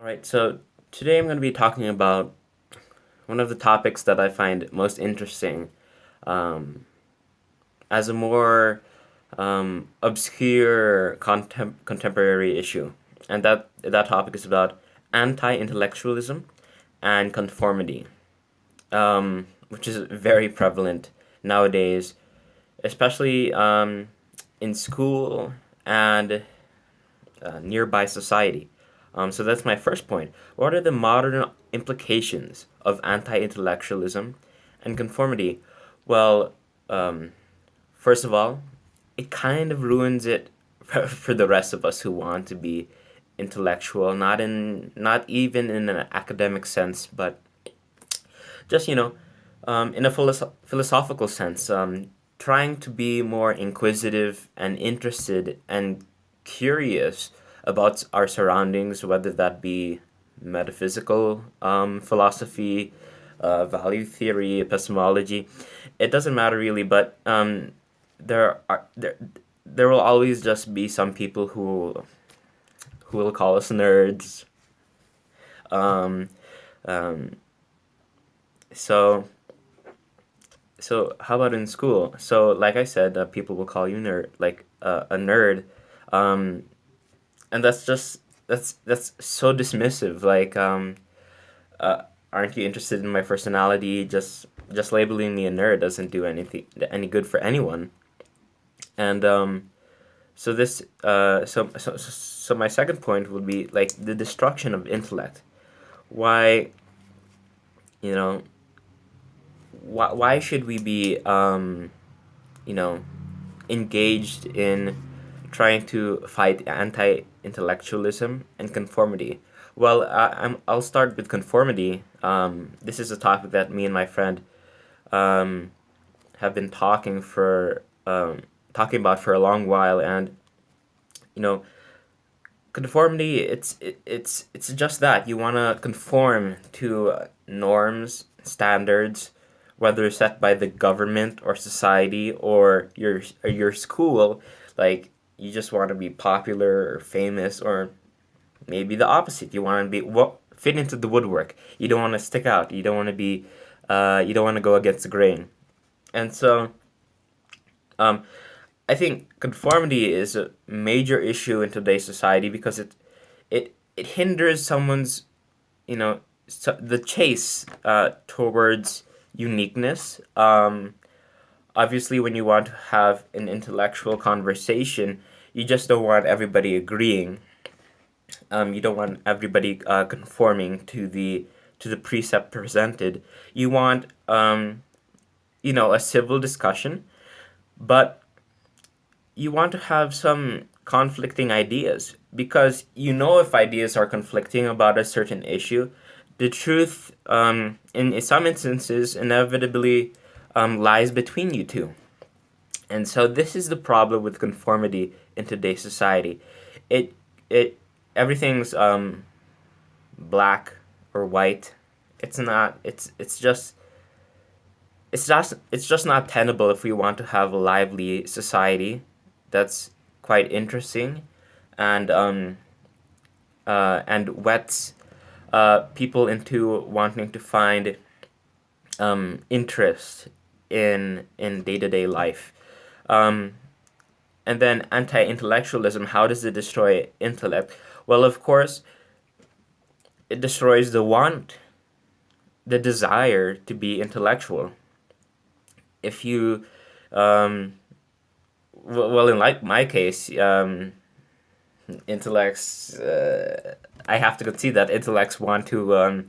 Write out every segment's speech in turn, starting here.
All right, so today I'm going to be talking about one of the topics that I find most interesting um, as a more obscure contemporary issue. And that topic is about anti-intellectualism and conformity, which is very prevalent nowadays, especially in school and nearby society. So that's my first point. What are the modern implications of anti-intellectualism and conformity? Well, um, first of all, it kind of ruins it for the rest of us who want to be intellectual, not even in an academic sense, but just in a philosophical sense, trying to be more inquisitive and interested and curious about our surroundings, whether that be metaphysical philosophy, value theory, epistemology. It doesn't matter really, but there will always just be some people who will call us nerds. Um, um, so So how about in school? So like I said, people will call you a nerd, um, and that's so dismissive. Aren't you interested in my personality? Just labeling me a nerd doesn't do any good for anyone. And so my second point would be like the destruction of intellect. Why you know why should we be you know engaged in trying to fight anti-intellectualism and conformity. Well, I'll start with conformity. This is a topic that me and my friend um, have been talking about for a long while, and you know, conformity. It's just that you want to conform to norms, standards, whether set by the government or society or your school. Like you just want to be popular or famous, or maybe the opposite. You want to be fit into the woodwork. You don't want to stick out. You don't want to be. You don't want to go against the grain. And so, um, I think conformity is a major issue in today's society because it hinders someone's the chase towards uniqueness. Obviously, when you want to have an intellectual conversation, you just don't want everybody agreeing. You don't want everybody conforming to the precept presented. You want a civil discussion, but you want to have some conflicting ideas because if ideas are conflicting about a certain issue, the truth in some instances inevitably lies between you two. And so this is the problem with conformity in today's society. It it everything's black or white. It's not. It's just not tenable if we want to have a lively society that's quite interesting and whets people into wanting to find interest in day-to-day life. Um, and then anti-intellectualism, how does it destroy intellect? Well, of course, it destroys the desire to be intellectual. If you um, well, in like my case, intellects. I have to concede that intellects want to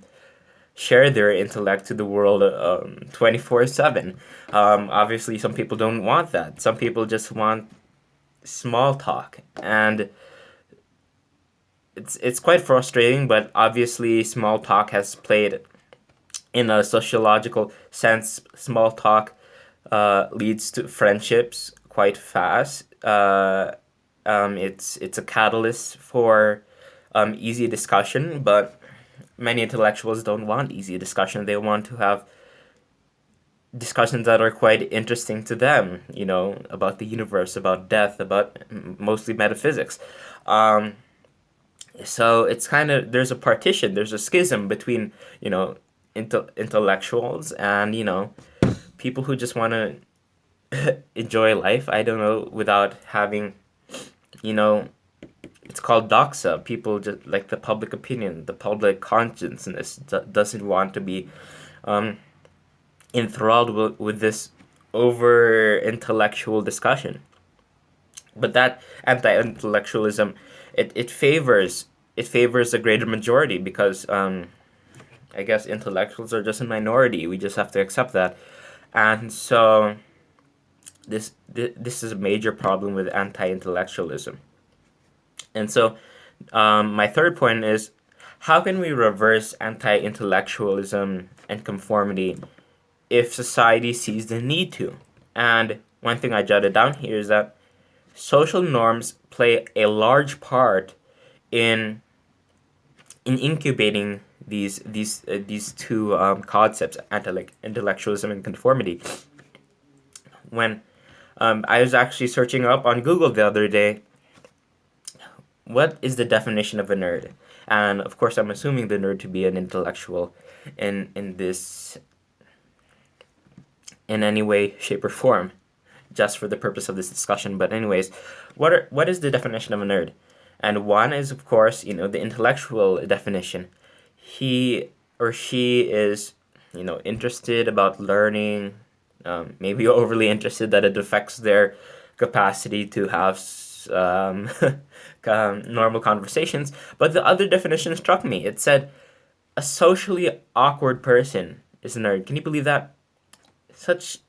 share their intellect to the world 24/7. Obviously, some people don't want that. Some people just want small talk, and it's quite frustrating. But obviously, small talk has played in a sociological sense. Small talk leads to friendships quite fast. It's a catalyst for easy discussion, but many intellectuals don't want easy discussion. They want to have discussions that are quite interesting to them, about the universe, about death, about mostly metaphysics. Um, So it's kind of, there's a partition, there's a schism between, you know, intellectuals and, you know, people who just want to enjoy life, I don't know, without having, you know, it's called doxa. People just like the public opinion, the public consciousness doesn't want to be um, enthralled with this over intellectual discussion. But that anti-intellectualism, it favors a greater majority because I guess intellectuals are just a minority. We just have to accept that, and so this is a major problem with anti-intellectualism. And so my third point is, how can we reverse anti-intellectualism and conformity if society sees the need to? And one thing I jotted down here is that social norms play a large part in incubating these two concepts, intellectualism and conformity. When I was actually searching up on Google the other day, what is the definition of a nerd? And of course, I'm assuming the nerd to be an intellectual in this, in any way, shape, or form, just for the purpose of this discussion. But anyways, what is the definition of a nerd? And one is, of course, you know, the intellectual definition. He or she is, you know, interested about learning, maybe overly interested that it affects their capacity to have normal conversations. But the other definition struck me. It said a socially awkward person is a nerd. Can you believe that? Such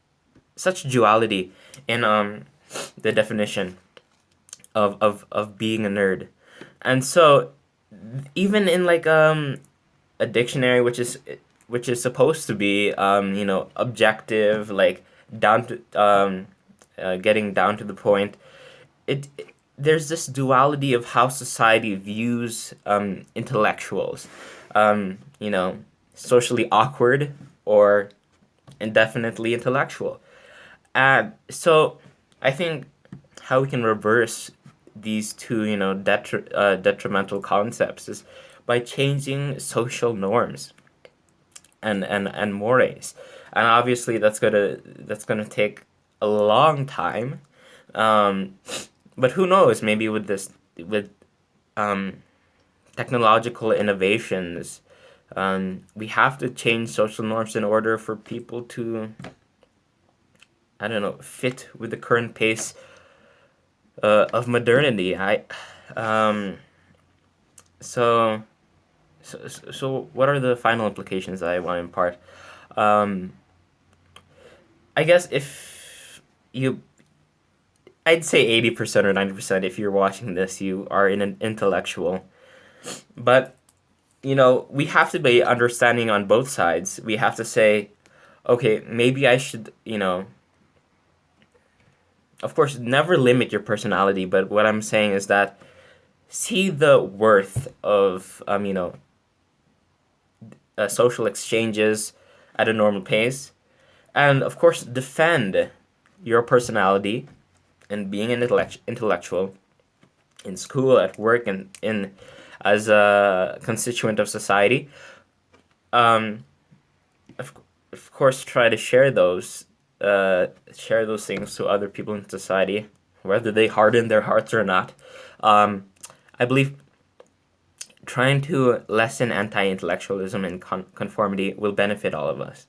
duality in the definition of being a nerd. And so even in like a dictionary which is supposed to be you know, objective, like down to getting down to the point, it there's this duality of how society views intellectuals, you know, socially awkward or indefinitely intellectual. And so I think how we can reverse these two, you know, detrimental concepts is by changing social norms and mores. And obviously that's gonna take a long time. Um, but who knows? Maybe with um, technological innovations, we have to change social norms in order for people to, I don't know, fit with the current pace of modernity. Um, so, so what are the final implications that I want to impart? Um, I guess if you, I'd say 80% or 90%, if you're watching this, you are an intellectual. But, you know, we have to be understanding on both sides. We have to say, okay, maybe I should, you know, of course, never limit your personality, but what I'm saying is that see the worth of, you know, social exchanges at a normal pace. And of course, defend your personality and being an intellectual in school, at work, and in as a constituent of society. Um, of course, try to share those things to other people in society, whether they harden their hearts or not. I believe trying to lessen anti-intellectualism and conformity will benefit all of us.